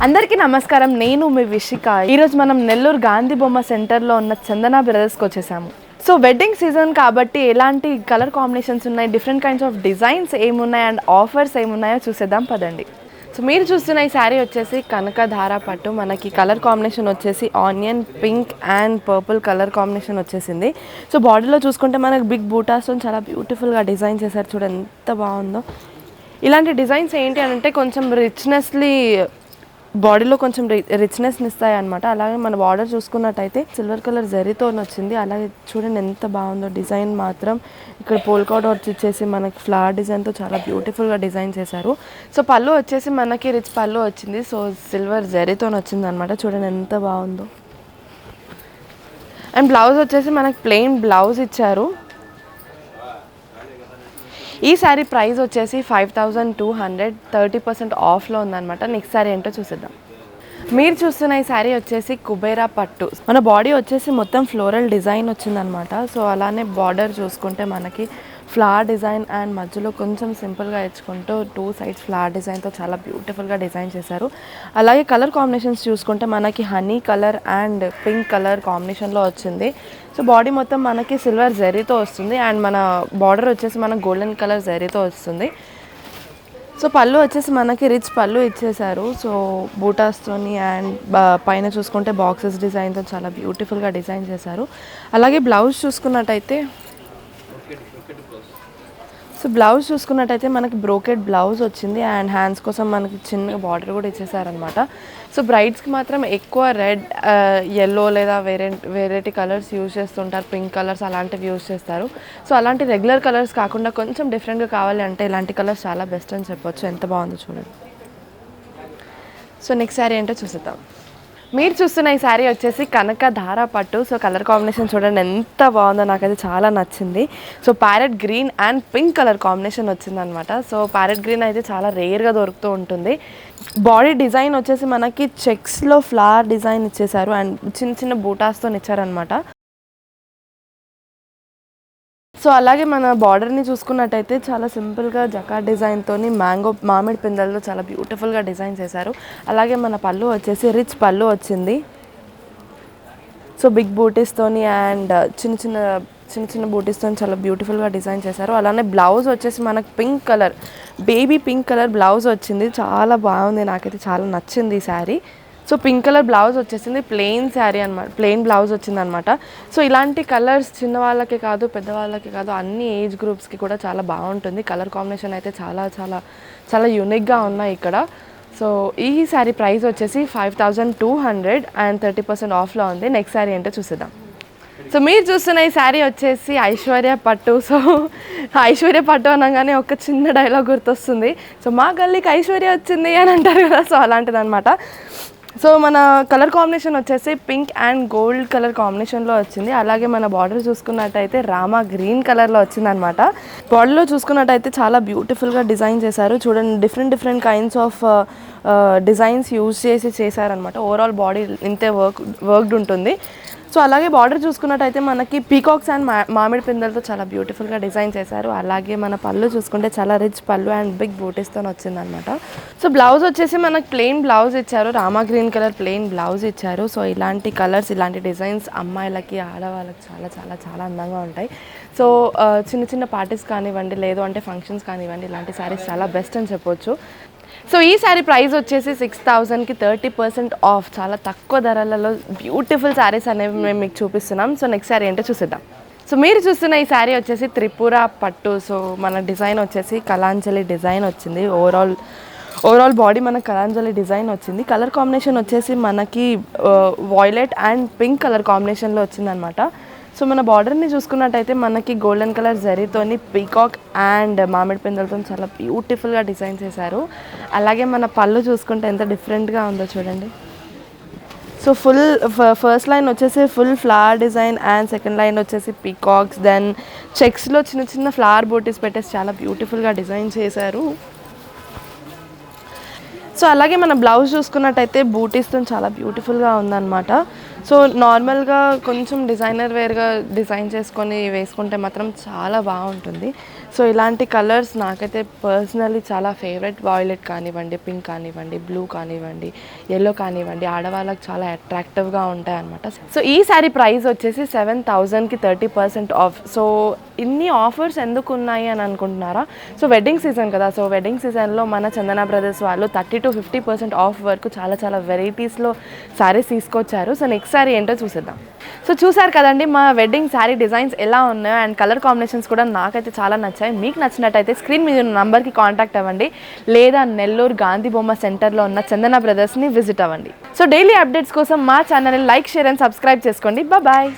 అందరికీ నమస్కారం. నేను మీ విషిక. ఈరోజు మనం నెల్లూరు గాంధీ బొమ్మ సెంటర్లో ఉన్న చందన బ్రదర్స్కి వచ్చేసాము. సో వెడ్డింగ్ సీజన్ కాబట్టి ఎలాంటి కలర్ కాంబినేషన్స్ ఉన్నాయి, డిఫరెంట్ కైండ్స్ ఆఫ్ డిజైన్స్ ఏమున్నాయి అండ్ ఆఫర్స్ ఏమున్నాయో చూసేద్దాం పదండి. సో మీరు చూస్తున్న ఈ శారీ వచ్చేసి కనకధార పట్టు. మనకి కలర్ కాంబినేషన్ వచ్చేసి onion pink and purple colour combination వచ్చేసింది. సో బాడీలో చూసుకుంటే మనకి బిగ్ బూటాస్తో చాలా బ్యూటిఫుల్గా డిజైన్ చేశారు. చూడండి ఎంత బాగుందో. ఇలాంటి డిజైన్స్ ఏంటి అని అంటే కొంచెం రిచ్నెస్లీ బాడీలో కొంచెం రిచ్నెస్ని ఇస్తాయి అనమాట. అలాగే మన బార్డర్ చూసుకున్నట్టయితే సిల్వర్ కలర్ జరీతో వచ్చింది. అలాగే చూడండి ఎంత బాగుందో డిజైన్ మాత్రం. ఇక్కడ పోల్కౌట్ వచ్చేసి మనకి ఫ్లవర్ డిజైన్తో చాలా బ్యూటిఫుల్గా డిజైన్ చేశారు. సో పళ్ళు వచ్చేసి మనకి రిచ్ పళ్ళు వచ్చింది. సో సిల్వర్ జరీతో వచ్చింది అనమాట. చూడండి ఎంత బాగుందో. అండ్ బ్లౌజ్ వచ్చేసి మనకి ప్లెయిన్ బ్లౌజ్ ఇచ్చారు. ఈ శారీ ప్రైస్ వచ్చేసి 5200, 30% ఆఫ్లో ఉందన్నమాట. నెక్స్ట్ శారీ ఏంటో చూసేద్దాం. మీరు చూస్తున్న ఈ శారీ వచ్చేసి కుబేరా పట్టు. మన బాడీ వచ్చేసి మొత్తం ఫ్లోరల్ డిజైన్ వచ్చిందనమాట. సో అలానే బార్డర్ చూసుకుంటే మనకి ఫ్లవర్ డిజైన్ అండ్ మధ్యలో కొంచెం సింపుల్గా ఇచ్చుకుంటూ 2 sides ఫ్లవర్ డిజైన్తో చాలా బ్యూటిఫుల్గా డిజైన్ చేశారు. అలాగే కలర్ కాంబినేషన్స్ చూసుకుంటే మనకి honey colour and pink colour కాంబినేషన్లో వచ్చింది. సో బాడీ మొత్తం మనకి సిల్వర్ జరీతో వస్తుంది అండ్ మన బార్డర్ వచ్చేసి మనకు గోల్డెన్ కలర్ జరీతో వస్తుంది. సో పళ్ళు వచ్చేసి మనకి రిచ్ పళ్ళు ఇచ్చేసారు. సో బూటాస్తోని అండ్ పైన చూసుకుంటే బాక్సెస్ డిజైన్తో చాలా బ్యూటిఫుల్గా డిజైన్ చేశారు. అలాగే బ్లౌజ్ చూసుకున్నట్టయితే మనకి బ్రోకెట్ బ్లౌజ్ వచ్చింది అండ్ హ్యాండ్స్ కోసం మనకి చిన్న బార్డర్ కూడా ఇచ్చేసారనమాట. సో బ్రైడ్స్కి మాత్రం ఎక్కువ రెడ్, ఎల్లో లేదా వేరేటి కలర్స్ యూజ్ చేస్తుంటారు. పింక్ కలర్స్ అలాంటివి యూజ్ చేస్తారు. సో అలాంటి రెగ్యులర్ కలర్స్ కాకుండా కొంచెం డిఫరెంట్గా కావాలి అంటే ఇలాంటి కలర్స్ చాలా బెస్ట్ అని చెప్పొచ్చు. ఎంత బాగుందో చూడండి. సో నెక్స్ట్ శారీ ఏంటో చూసేద్దాం. మీరు చూస్తున్న ఈ శారీ వచ్చేసి కనకధార పట్టు. సో కలర్ కాంబినేషన్ చూడండి ఎంత బాగుందో, నాకైతే చాలా నచ్చింది. So parrot green and pink colour combination వచ్చిందనమాట. సో ప్యారెట్ గ్రీన్ అయితే చాలా రేర్గా దొరుకుతూ ఉంటుంది. బాడీ డిజైన్ వచ్చేసి మనకి చెక్స్లో ఫ్లవర్ డిజైన్ ఇచ్చేసారు అండ్ చిన్న చిన్న బూటాస్తో ఇచ్చారనమాట. సో అలాగే మన బార్డర్ని చూసుకున్నట్టయితే చాలా సింపుల్గా జకార్డ్ డిజైన్తో మామిడి పిందెలతో చాలా బ్యూటిఫుల్గా డిజైన్ చేశారు. అలాగే మన పళ్ళు వచ్చేసి రిచ్ పళ్ళు వచ్చింది. సో బిగ్ బూటీస్తోని అండ్ చిన్న చిన్న బూటీస్తో చాలా బ్యూటిఫుల్గా డిజైన్ చేశారు. అలానే బ్లౌజ్ వచ్చేసి మనకు pink colour, baby pink colour blouse వచ్చింది. చాలా బాగుంది, నాకైతే చాలా నచ్చింది ఈ sari. So pink colour blouse వచ్చేసింది. ప్లెయిన్ శారీ అనమాట, ప్లెయిన్ బ్లౌజ్ వచ్చిందనమాట. సో ఇలాంటి కలర్స్ చిన్న వాళ్ళకి కాదు పెద్దవాళ్ళకి కాదు అన్ని ఏజ్ గ్రూప్స్కి కూడా చాలా బాగుంటుంది. కలర్ కాంబినేషన్ అయితే చాలా చాలా చాలా యూనిక్గా ఉన్నాయి ఇక్కడ. సో ఈ శారీ ప్రైస్ వచ్చేసి 5200 అండ్ 30% ఆఫ్లో ఉంది. నెక్స్ట్ శారీ ఏంటో చూసేద్దాం. సో మీరు చూస్తున్న ఈ శారీ వచ్చేసి ఐశ్వర్య పట్టు. సో ఐశ్వర్య పట్టు అనగానే ఒక చిన్న డైలాగ్ గుర్తొస్తుంది. సో మా గల్లీకి ఐశ్వర్య వచ్చింది అని అంటారు కదా, సో అలాంటిది అనమాట. సో మన కలర్ కాంబినేషన్ వచ్చేసి పింక్ అండ్ గోల్డ్ కలర్ కాంబినేషన్లో వచ్చింది. అలాగే మన బార్డర్ చూసుకున్నట్టయితే రామా గ్రీన్ కలర్లో వచ్చిందనమాట. బార్డర్లో చూసుకున్నట్టయితే చాలా బ్యూటిఫుల్గా డిజైన్ చేశారు. చూడండి different kinds of designs use చేశారనమాట. ఓవరాల్ బాడీ ఇంతే వర్క్డ్ ఉంటుంది. సో అలాగే బార్డర్ చూసుకున్నట్టయితే మనకి పీకాక్స్ అండ్ మామిడి పిందెలతో చాలా బ్యూటిఫుల్గా డిజైన్ చేశారు. అలాగే మన పళ్ళు చూసుకుంటే చాలా రిచ్ పళ్ళు అండ్ బిగ్ బూటీస్తో వచ్చిందనమాట. సో బ్లౌజ్ వచ్చేసి మనకి ప్లెయిన్ బ్లౌజ్ ఇచ్చారు. Rama green colour plain blouse ఇచ్చారు. సో ఇలాంటి కలర్స్, ఇలాంటి డిజైన్స్ అమ్మాయిలకి ఆడవాళ్ళకి చాలా చాలా చాలా అందంగా ఉంటాయి. సో చిన్న చిన్న పార్టీస్ కానివ్వండి, లేదు అంటే ఫంక్షన్స్ కానివ్వండి, ఇలాంటి శారీస్ చాలా బెస్ట్ అని చెప్పొచ్చు. సో ఈ శారీ ప్రైస్ వచ్చేసి 6000కి 30% ఆఫ్. చాలా తక్కువ ధరలలో బ్యూటిఫుల్ శారీస్ అనేవి మేము మీకు చూపిస్తున్నాం. సో నెక్స్ట్ శారీ ఏంటో చూసేద్దాం. సో మీరు చూస్తున్న ఈ శారీ వచ్చేసి త్రిపుర పట్టు. సో మన డిజైన్ వచ్చేసి కలాంజలి డిజైన్ వచ్చింది. ఓవరాల్ బాడీ మనకు కలాంజలి డిజైన్ వచ్చింది. కలర్ కాంబినేషన్ వచ్చేసి మనకి వాయిలెట్ అండ్ పింక్ కలర్ కాంబినేషన్లో వచ్చిందనమాట. సో మన బార్డర్ని చూసుకున్నట్టయితే మనకి గోల్డెన్ కలర్ జరీతోని పీకాక్ అండ్ మామిడి పిందెలతో చాలా బ్యూటిఫుల్గా డిజైన్ చేశారు. అలాగే మన పళ్ళు చూసుకుంటే ఎంత డిఫరెంట్గా ఉందో చూడండి. సో ఫస్ట్ లైన్ వచ్చేసి full flower design and second line వచ్చేసి పీకాక్స్, దెన్ చెక్స్లో చిన్న చిన్న ఫ్లవర్ బూటీస్ పెట్టేసి చాలా బ్యూటిఫుల్గా డిజైన్ చేశారు. సో అలాగే మన బ్లౌజ్ చూసుకున్నట్టయితే బూటీస్తో చాలా బ్యూటిఫుల్గా ఉందన్నమాట. సో నార్మల్గా కొంచెం డిజైనర్ వేర్గా డిజైన్ చేసుకొని వేసుకుంటే మాత్రం చాలా బాగుంటుంది. సో ఇలాంటి కలర్స్ నాకైతే పర్సనలీ చాలా ఫేవరెట్. వాయిలెట్ కానివ్వండి, పింక్ కానివ్వండి, బ్లూ కానివ్వండి, ఎల్లో కానివ్వండి, ఆడవాళ్ళకి చాలా అట్రాక్టివ్గా ఉంటాయి అనమాట. సో ఈ శారీ ప్రైస్ వచ్చేసి 7,000కి 30% ఆఫ్. సో ఇన్ని ఆఫర్స్ ఎందుకు ఉన్నాయి అని అనుకుంటున్నారా? సో వెడ్డింగ్ సీజన్ కదా, సో వెడ్డింగ్ సీజన్లో మన చందన బ్రదర్స్ వాళ్ళు 30 to 50% ఆఫ్ వరకు చాలా వెరైటీస్లో శారీస్ తీసుకొచ్చారు. సో నెక్స్ట్ శారీ ఏంటో చూసేద్దాం. సో చూసారు కదండి మా వెడ్డింగ్ శారీ డిజైన్స్ ఎలా ఉన్నాయో, అండ్ కలర్ కాంబినేషన్స్ కూడా నాకైతే చాలా నచ్చాయి. మీకు నచ్చినట్టయితే స్క్రీన్ మీద ఉన్న నంబర్కి కాంటాక్ట్ అవ్వండి, లేదా నెల్లూరు గాంధీ బొమ్మ సెంటర్లో ఉన్న చందన బ్రదర్స్ని విజిట్ అవ్వండి. సో డైలీ అప్డేట్స్ కోసం మా ఛానల్ని లైక్, షేర్ అండ్ సబ్స్క్రైబ్ చేసుకోండి. బాయ్.